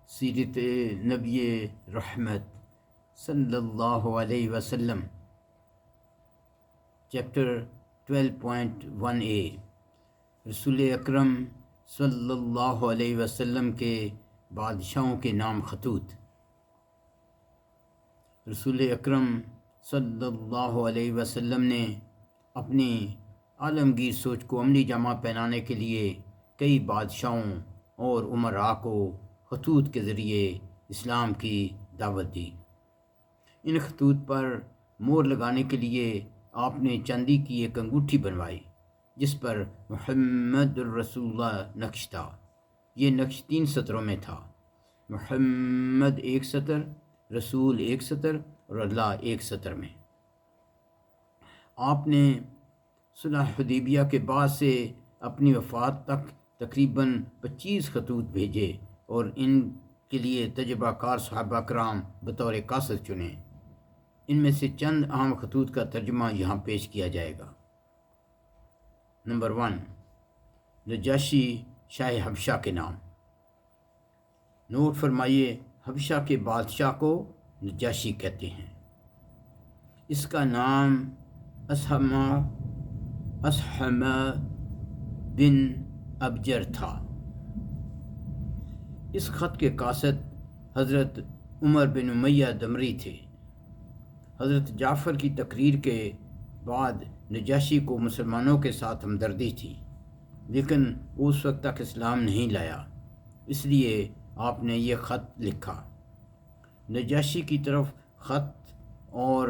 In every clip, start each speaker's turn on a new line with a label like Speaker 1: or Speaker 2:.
Speaker 1: سیرت نبی رحمت صلی اللہ علیہ وسلم چیپٹر 12.1a رسول اکرم صلی اللہ علیہ وسلم کے بادشاہوں کے نام خطوط۔ رسول اکرم صلی اللہ علیہ وسلم نے اپنی عالمگیر سوچ کو عملی جامہ پہنانے کے لیے کئی بادشاہوں اور امراء کو خطوط کے ذریعے اسلام کی دعوت دی۔ ان خطوط پر مور لگانے کے لیے آپ نے چاندی کی ایک انگوٹھی بنوائی جس پر محمد الرسول اللہ نقش تھا۔ یہ نقش 3 سطروں میں تھا، محمد 1 سطر، رسول 1 سطر اور اللہ 1 سطر میں۔ آپ نے صلح حدیبیہ کے بعد سے اپنی وفات تک تقریباً 25 خطوط بھیجے اور ان کے لیے تجربہ کار صحابہ کرام بطور قاصد چنے۔ ان میں سے چند اہم خطوط کا ترجمہ یہاں پیش کیا جائے گا۔ نمبر 1، نجاشی شاہ حبشہ کے نام۔ نوٹ فرمائیے، حبشہ کے بادشاہ کو نجاشی کہتے ہیں۔ اس کا نام اسحمہ بن ابجر تھا۔ اس خط کے قاصد حضرت عمر بن امیہ دمری تھے۔ حضرت جعفر کی تقریر کے بعد نجاشی کو مسلمانوں کے ساتھ ہمدردی تھی، لیکن وہ اس وقت تک اسلام نہیں لایا، اس لیے آپ نے یہ خط لکھا۔ نجاشی کی طرف خط اور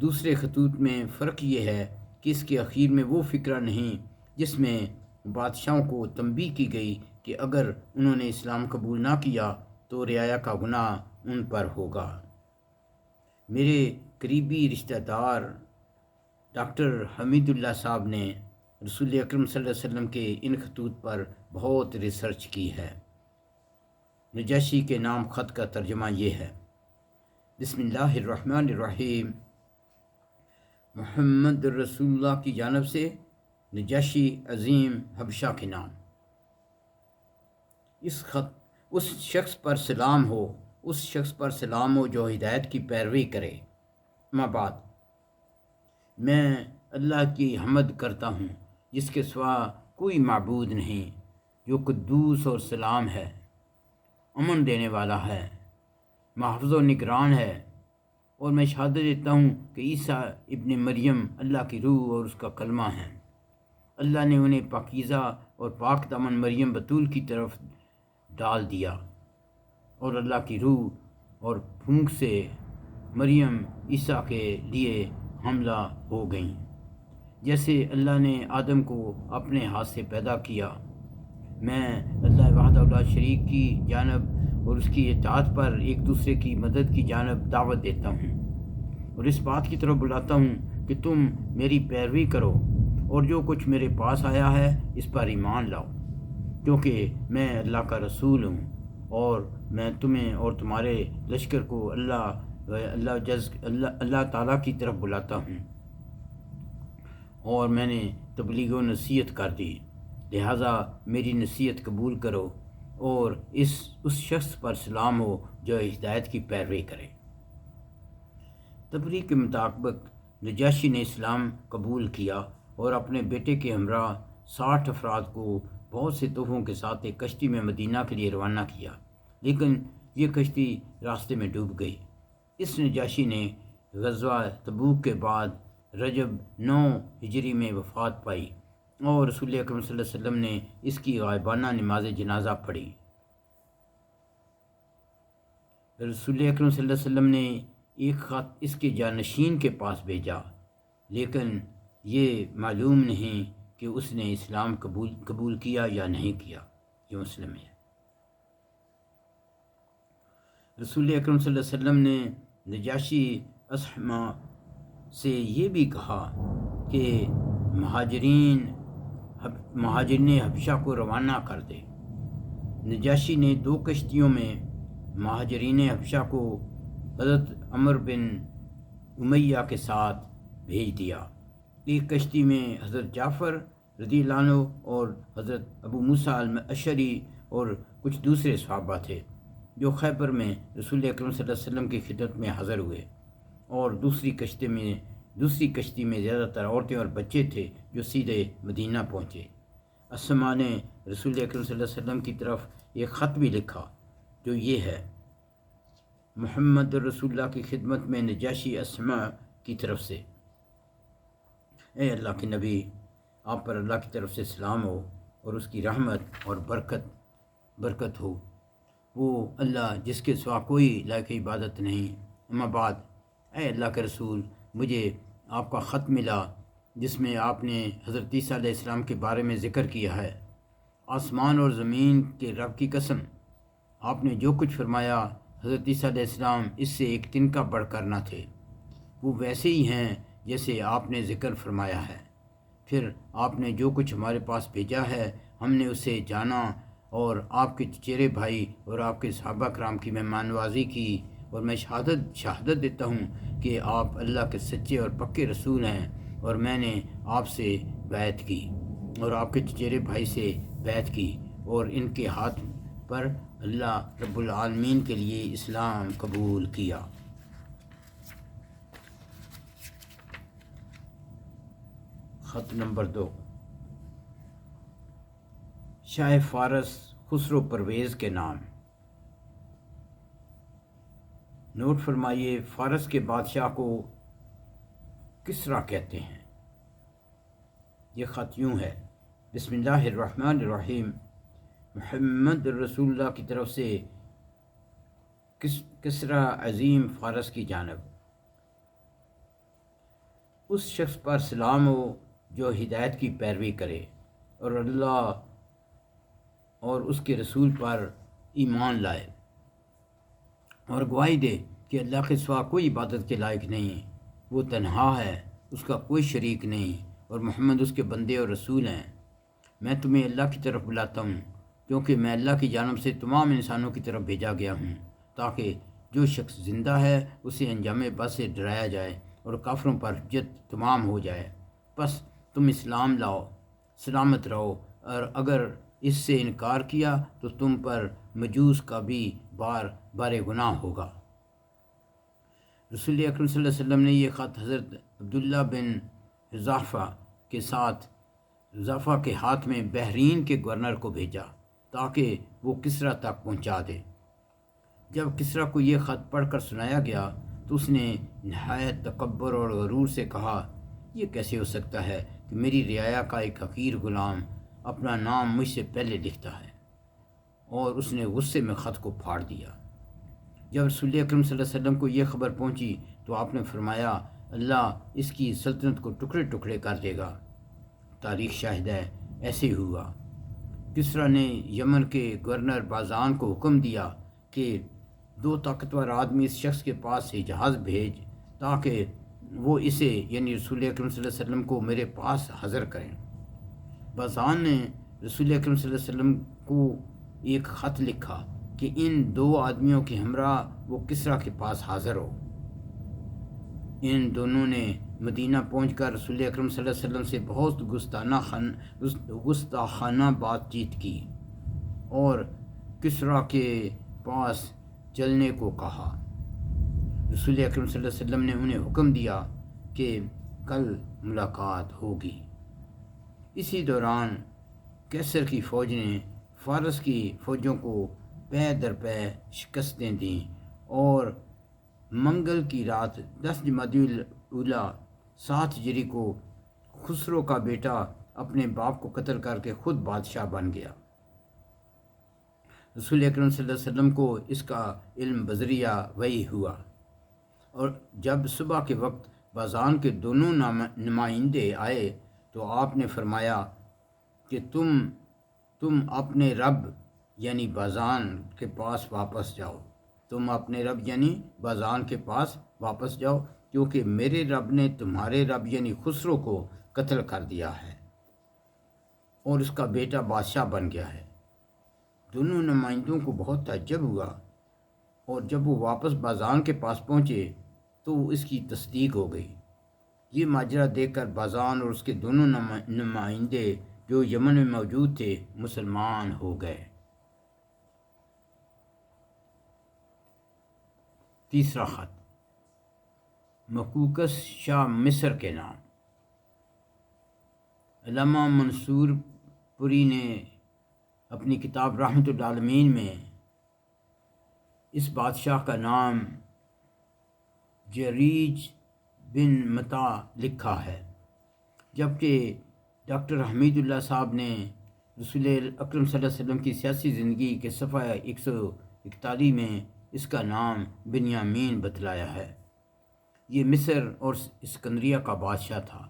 Speaker 1: دوسرے خطوط میں فرق یہ ہے کہ اس کے اخیر میں وہ فقرہ نہیں جس میں بادشاہوں کو تنبیہ کی گئی کہ اگر انہوں نے اسلام قبول نہ کیا تو رعایا کا گناہ ان پر ہوگا۔ میرے قریبی رشتہ دار ڈاکٹر حمید اللہ صاحب نے رسول اکرم صلی اللہ علیہ وسلم کے ان خطوط پر بہت ریسرچ کی ہے۔ نجاشی کے نام خط کا ترجمہ یہ ہے۔ بسم اللہ الرحمن الرحیم۔ محمد رسول اللہ کی جانب سے نجاشی عظیم حبشہ کے نام۔ اس شخص پر سلام ہو جو ہدایت کی پیروی کرے۔ اما بعد، میں اللہ کی حمد کرتا ہوں جس کے سوا کوئی معبود نہیں، جو قدوس اور سلام ہے، امن دینے والا ہے، محافظ و نگران ہے، اور میں شہادت دیتا ہوں کہ عیسیٰ ابن مریم اللہ کی روح اور اس کا کلمہ ہے۔ اللہ نے انہیں پاکیزہ اور پاک دامن مریم بتول کی طرف ڈال دیا، اور اللہ کی روح اور پھونک سے مریم عیسیٰ کے لیے حاملہ ہو گئیں، جیسے اللہ نے آدم کو اپنے ہاتھ سے پیدا کیا۔ میں اللہ وحدہ لا شریک کی جانب اور اس کی اطاعت پر ایک دوسرے کی مدد کی جانب دعوت دیتا ہوں، اور اس بات کی طرف بلاتا ہوں کہ تم میری پیروی کرو اور جو کچھ میرے پاس آیا ہے اس پر ایمان لاؤ، کیونکہ میں اللہ کا رسول ہوں، اور میں تمہیں اور تمہارے لشکر کو اللہ تعالیٰ کی طرف بلاتا ہوں، اور میں نے تبلیغ و نصیحت کر دی، لہٰذا میری نصیحت قبول کرو اور اس شخص پر سلام ہو جو ہدایت کی پیروی کرے۔ تبریغ کے مطابق نجاشی نے اسلام قبول کیا اور اپنے بیٹے کے ہمراہ 60 افراد کو بہت سے تحفوں کے ساتھ ایک کشتی میں مدینہ کے لیے روانہ کیا، لیکن یہ کشتی راستے میں ڈوب گئی۔ اس نجاشی نے غزوہ تبوک کے بعد رجب 9 ہجری میں وفات پائی، اور رسول اکرم صلی اللہ علیہ وسلم نے اس کی غائبانہ نماز جنازہ پڑھی۔ رسول اکرم صلی اللہ علیہ وسلم نے ایک خط اس کے جانشین کے پاس بھیجا، لیکن یہ معلوم نہیں کہ اس نے اسلام قبول کیا یا نہیں کیا۔ یہ مسلم ہے۔ رسول اکرم صلی اللہ علیہ وسلم نے نجاشی اسحمہ سے یہ بھی کہا کہ مہاجرین حبشہ کو روانہ کر دے۔ نجاشی نے 2 کشتیوں میں مہاجرین حبشہ کو حضرت عمر بن امیہ کے ساتھ بھیج دیا۔ ایک کشتی میں حضرت جعفر رضی اللہ عنہ اور حضرت ابو موسیٰ الاشعری اور کچھ دوسرے صحابہ تھے، جو خیبر میں رسول اکرم صلی اللہ علیہ وسلم کی خدمت میں حاضر ہوئے، اور دوسری کشتی میں زیادہ تر عورتیں اور بچے تھے جو سیدھے مدینہ پہنچے۔ اسما نے رسول اکرم صلی اللہ علیہ وسلم کی طرف ایک خط بھی لکھا جو یہ ہے: محمد رسول اللہ کی خدمت میں نجاشی اسما کی طرف سے۔ اے اللہ کے نبی، آپ پر اللہ کی طرف سے سلام ہو اور اس کی رحمت اور برکت ہو۔ وہ اللہ جس کے سوا کوئی لائق عبادت نہیں۔ اما بعد، اے اللہ کے رسول، مجھے آپ کا خط ملا جس میں آپ نے حضرت عیسیٰ علیہ السلام کے بارے میں ذکر کیا ہے۔ آسمان اور زمین کے رب کی قسم، آپ نے جو کچھ فرمایا حضرت عیسیٰ علیہ السلام اس سے ایک تنکا بڑھ کر نہ تھے۔ وہ ویسے ہی ہیں جیسے آپ نے ذکر فرمایا ہے۔ پھر آپ نے جو کچھ ہمارے پاس بھیجا ہے ہم نے اسے جانا، اور آپ کے چچیرے بھائی اور آپ کے صحابہ کرام کی مہمان نوازی کی، اور میں شہادت دیتا ہوں کہ آپ اللہ کے سچے اور پکے رسول ہیں، اور میں نے آپ سے بیعت کی اور آپ کے چچیرے بھائی سے بیعت کی، اور ان کے ہاتھ پر اللہ رب العالمین کے لیے اسلام قبول کیا۔ خط نمبر 2، شاہ فارس خسرو پرویز کے نام۔ نوٹ فرمائیے، فارس کے بادشاہ کو کسریٰ کہتے ہیں۔ یہ خط یوں ہے: بسم اللہ الرحمن الرحیم، محمد رسول اللہ کی طرف سے کسریٰ عظیم فارس کی جانب، اس شخص پر سلام ہو جو ہدایت کی پیروی کرے اور اللہ اور اس کے رسول پر ایمان لائے، اور گواہی دے کہ اللہ کے سوا کوئی عبادت کے لائق نہیں، وہ تنہا ہے، اس کا کوئی شریک نہیں، اور محمد اس کے بندے اور رسول ہیں۔ میں تمہیں اللہ کی طرف بلاتا ہوں، کیونکہ میں اللہ کی جانب سے تمام انسانوں کی طرف بھیجا گیا ہوں، تاکہ جو شخص زندہ ہے اسے انجام بد سے ڈرایا جائے اور کافروں پر حجت تمام ہو جائے۔ بس تم اسلام لاؤ، سلامت رہو، اور اگر اس سے انکار کیا تو تم پر مجوس کا بھی بار گناہ ہوگا۔ رسول اکرم صلی اللہ علیہ وسلم نے یہ خط حضرت عبداللہ بن حذافہ کے ہاتھ میں بحرین کے گورنر کو بھیجا تاکہ وہ کسریٰ تک پہنچا دے۔ جب کسریٰ کو یہ خط پڑھ کر سنایا گیا تو اس نے نہایت تکبر اور غرور سے کہا، یہ کیسے ہو سکتا ہے کہ میری رعایا کا ایک حقیر غلام اپنا نام مجھ سے پہلے لکھتا ہے؟ اور اس نے غصے میں خط کو پھاڑ دیا۔ جب رسول اکرم صلی اللہ علیہ وسلم کو یہ خبر پہنچی تو آپ نے فرمایا، اللہ اس کی سلطنت کو ٹکڑے ٹکڑے کر دے گا۔ تاریخ شاہد ہے ایسے ہوا۔ کسریٰ نے یمن کے گورنر بازان کو حکم دیا کہ 2 طاقتور آدمی اس شخص کے پاس سے جہاز بھیج تاکہ وہ اسے یعنی رسول اکرم صلی اللہ علیہ وسلم کو میرے پاس حاضر کریں۔ بازان نے رسول اکرم صلی اللہ علیہ وسلم کو ایک خط لکھا کہ ان 2 آدمیوں کے ہمراہ وہ کسریٰ کے پاس حاضر ہو۔ ان دونوں نے مدینہ پہنچ کر رسول اکرم صلی اللہ علیہ وسلم سے بہت گستاخانہ بات چیت کی اور کسریٰ کے پاس چلنے کو کہا۔ رسول اکرم صلی اللہ علیہ وسلم نے انہیں حکم دیا کہ کل ملاقات ہوگی۔ اسی دوران کیسر کی فوج نے فارس کی فوجوں کو پے در پے شکستیں دیں، اور منگل کی رات 10 جمادی الاولیٰ 7 ہجری کو خسرو کا بیٹا اپنے باپ کو قتل کر کے خود بادشاہ بن گیا۔ رسول اکرم صلی اللہ علیہ وسلم کو اس کا علم بذریعہ وحی ہوا، اور جب صبح کے وقت بازان کے دونوں نمائندے آئے تو آپ نے فرمایا کہ تم اپنے رب یعنی بازان کے پاس واپس جاؤ، بازان کے پاس واپس جاؤ، کیونکہ میرے رب نے تمہارے رب یعنی خسرو کو قتل کر دیا ہے اور اس کا بیٹا بادشاہ بن گیا ہے۔ دونوں نمائندوں کو بہت تعجب ہوا، اور جب وہ واپس بازان کے پاس پہنچے تو اس کی تصدیق ہو گئی۔ یہ ماجرا دیکھ کر بازان اور اس کے دونوں نمائندے جو یمن میں موجود تھے مسلمان ہو گئے۔ تیسرا خط مقوقس شاہ مصر کے نام۔ علامہ منصور پوری نے اپنی کتاب رحمت العالمین میں اس بادشاہ کا نام جریج بن متا لکھا ہے، جبکہ ڈاکٹر حمید اللہ صاحب نے رسول اکرم صلی اللہ علیہ وسلم کی سیاسی زندگی کے صفحہ 141 میں اس کا نام بنیامین بتلایا ہے۔ یہ مصر اور اسکندریہ کا بادشاہ تھا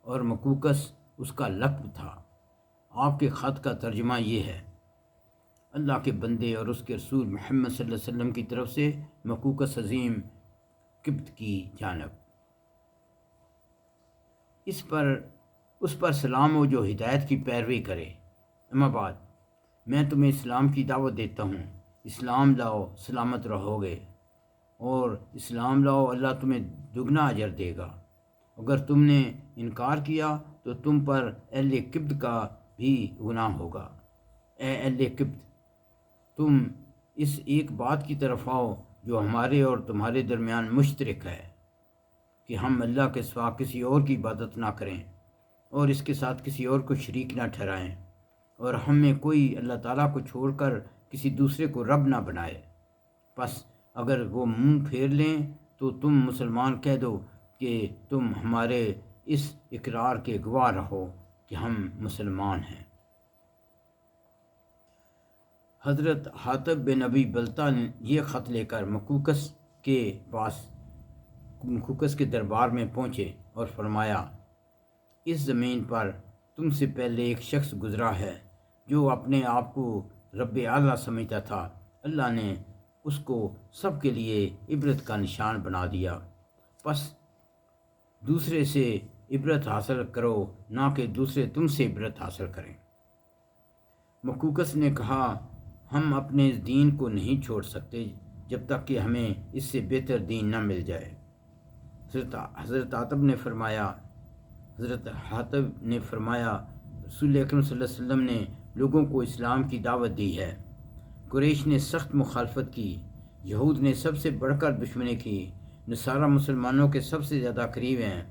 Speaker 1: اور مقوقس اس کا لقب تھا۔ آپ کے خط کا ترجمہ یہ ہے: اللہ کے بندے اور اس کے رسول محمد صلی اللہ علیہ وسلم کی طرف سے مقوقس عظیم قبط کی جانب، اس پر سلام ہو جو ہدایت کی پیروی کرے۔ اما بعد، میں تمہیں اسلام کی دعوت دیتا ہوں۔ اسلام لاؤ، سلامت رہو گے، اور اسلام لاؤ، اللہ تمہیں دگنا اجر دے گا۔ اگر تم نے انکار کیا تو تم پر اہل قبط کا بھی گناہ ہوگا۔ اے اہل قبط، تم اس ایک بات کی طرف آؤ جو ہمارے اور تمہارے درمیان مشترک ہے، کہ ہم اللہ کے سوا کسی اور کی عبادت نہ کریں اور اس کے ساتھ کسی اور کو شریک نہ ٹھہرائیں، اور ہم میں کوئی اللہ تعالیٰ کو چھوڑ کر کسی دوسرے کو رب نہ بنائے۔ پس اگر وہ منہ پھیر لیں تو تم مسلمان کہہ دو کہ تم ہمارے اس اقرار کے گواہ رہو کہ ہم مسلمان ہیں۔ حضرت حاتب بن ابی بلتہ نے یہ خط لے کر مقوقس کے دربار میں پہنچے اور فرمایا: اس زمین پر تم سے پہلے ایک شخص گزرا ہے جو اپنے آپ کو رب اعلیٰ سمجھتا تھا۔ اللہ نے اس کو سب کے لیے عبرت کا نشان بنا دیا، پس دوسرے سے عبرت حاصل کرو، نہ کہ دوسرے تم سے عبرت حاصل کریں۔ مقوقس نے کہا: ہم اپنے دین کو نہیں چھوڑ سکتے جب تک کہ ہمیں اس سے بہتر دین نہ مل جائے۔ حضرت حاتب نے فرمایا: رسول اکرم صلی اللہ علیہ وسلم نے لوگوں کو اسلام کی دعوت دی ہے۔ قریش نے سخت مخالفت کی، یہود نے سب سے بڑھ کر دشمنی کی، نصارہ مسلمانوں کے سب سے زیادہ قریب ہیں۔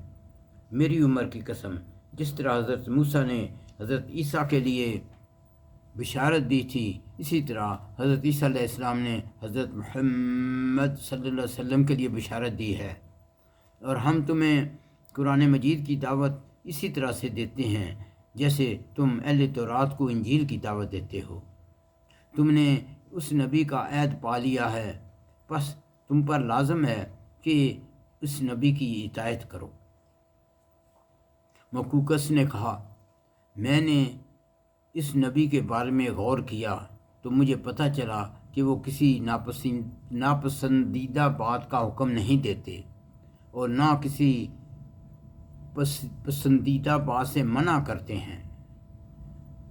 Speaker 1: میری عمر کی قسم، جس طرح حضرت موسیٰ نے حضرت عیسیٰ کے لیے بشارت دی تھی، اسی طرح حضرت عیسیٰ علیہ السلام نے حضرت محمد صلی اللہ علیہ وسلم کے لیے بشارت دی ہے، اور ہم تمہیں قرآن مجید کی دعوت اسی طرح سے دیتے ہیں جیسے تم اہل تورات کو انجیل کی دعوت دیتے ہو۔ تم نے اس نبی کا عہد پا لیا ہے، پس تم پر لازم ہے کہ اس نبی کی اطاعت کرو۔ مقوقس نے کہا: میں نے اس نبی کے بارے میں غور کیا تو مجھے پتہ چلا کہ وہ کسی ناپسندیدہ بات کا حکم نہیں دیتے اور نہ کسی پسندیدہ بات سے منع کرتے ہیں۔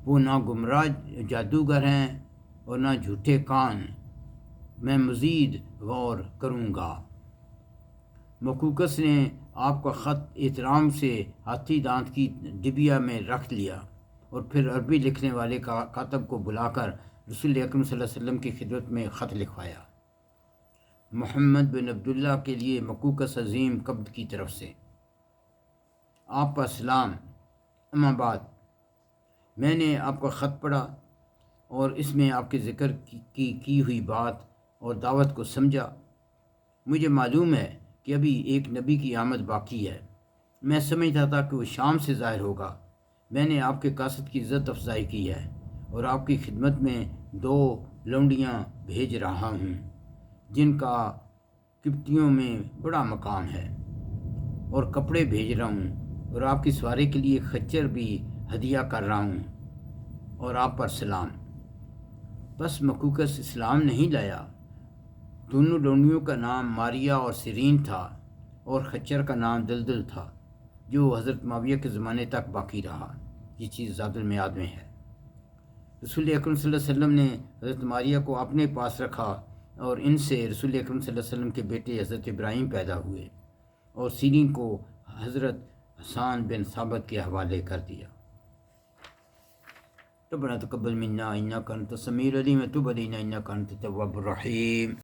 Speaker 1: وہ نہ گمراہ جادوگر ہیں اور نہ جھوٹے کان۔ میں مزید غور کروں گا۔ مقوقس نے آپ کا خط احترام سے ہاتھی دانت کی ڈبیا میں رکھ لیا اور پھر عربی لکھنے والے کاتب کو بلا کر رسول اکرم صلی اللہ علیہ وسلم کی خدمت میں خط لکھوایا: محمد بن عبداللہ کے لیے مقوقس عظیم قبط کی طرف سے، آپ کا سلام۔ اما بعد، میں نے آپ کا خط پڑھا اور اس میں آپ کے ذکر کی ہوئی بات اور دعوت کو سمجھا۔ مجھے معلوم ہے کہ ابھی ایک نبی کی آمد باقی ہے۔ میں سمجھتا تھا کہ وہ شام سے ظاہر ہوگا۔ میں نے آپ کے قاصد کی عزت افزائی کی ہے اور آپ کی خدمت میں 2 لونڈیاں بھیج رہا ہوں جن کا قبطیوں میں بڑا مقام ہے، اور کپڑے بھیج رہا ہوں، اور آپ کی سواری کے لیے خچر بھی ہدیہ کر رہا ہوں، اور آپ پر سلام۔ بس مقوقس اسلام نہیں لایا۔ دونوں لونڈیوں کا نام ماریا اور سیرین تھا، اور خچر کا نام دلدل تھا، جو حضرت معاویہ کے زمانے تک باقی رہا۔ یہ چیز زاد المیعاد میں ہے۔ رسول اکرم صلی اللہ علیہ وسلم نے حضرت ماریہ کو اپنے پاس رکھا، اور ان سے رسول اکرم صلی اللہ علیہ وسلم کے بیٹے حضرت ابراہیم پیدا ہوئے، اور سیرین کو حضرت حسان بن ثابت کے حوالے کر دیا۔ ربنا تقبل منا انک انت السمیع العلیم وتب علینا انک انت التواب الرحیم۔